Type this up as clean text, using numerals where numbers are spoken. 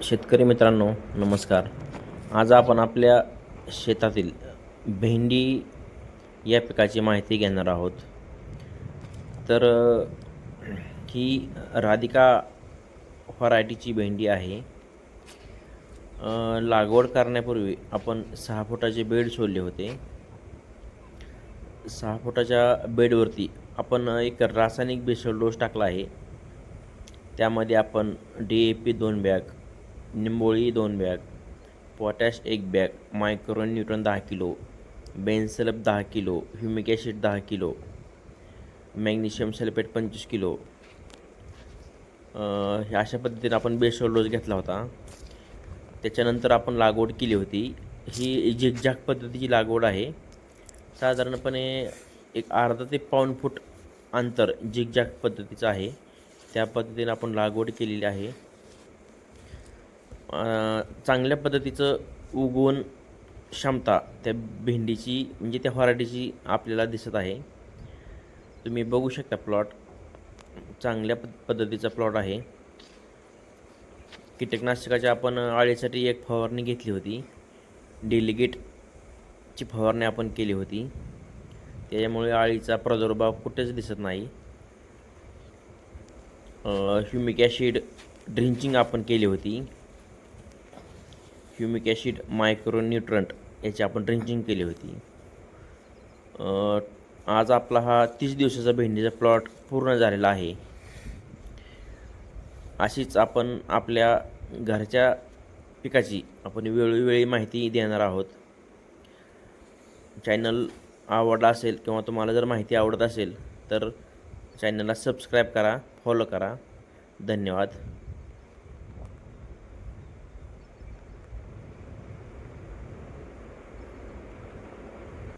शेतकरी मित्रांनो नमस्कार. आज आपण आपल्या शेतातील भेंडी या पिकाची माहिती घेणार आहोत. तर ही राधिका व्हरायटीची भेंडी आहे. लागवड करण्यापूर्वी आपण 6 फुटाचे बेड सोडले होते. 6 फुटाच्या बेडवरती आपण एक रासायनिक बेसल डोस टाकला आहे. त्यामध्ये आपण DAP 2 बॅग, निंबोळी 2 bag, potash 1 bag, micro nutrient 10 kilo, Bensulf 10 kilo, humic acid 10 kilo, magnesium sulphate 25 kilo ह्या अशा पद्धतीने आपण बेसल डोस घेतला होता. त्याच्यानंतर आपण लागवड केली होती. ही झिगझॅग पद्धतीची लागवड आहे. साधारणपणे एक अर्धा ते पाऊण फूट अंतर झिगझॅग पद्धतीचं आहे. त्या पद्धतीने आपण लागवड केलेली आहे. चांगल्या पद्धतीचं उगवण क्षमता त्या भेंडीची म्हणजे त्या व्हरायटीची आपल्याला दिसत आहे. तुम्ही बघू शकता प्लॉट चांगल्या पद्धतीचा प्लॉट आहे. कीटकनाशकाची आपण अळीसाठी एक फवारणी घेतली होती. डेलिगेटची फवारणी आपण केली होती. त्याच्यामुळे अळीचा प्रादुर्भाव कुठेच दिसत नाही. ह्युमिक ॲसिड ड्रिंचिंग आपण केली होती. ह्युमिक ॲसिड मायक्रो न्यूट्रंट याची आपण ड्रिंचिंग केली होती. आज आपला हा 30 दिवसाचा भेंडीचा प्लॉट पूर्ण झालेला आहे. अशीच आपण आपल्या घरच्या पिकाची आपण वेळोवेळी माहिती देणार आहोत. चॅनल आवडला असेल किंवा तुम्हाला जर माहिती आवडत असेल तर चॅनलला सबस्क्राईब करा, फॉलो करा. धन्यवाद.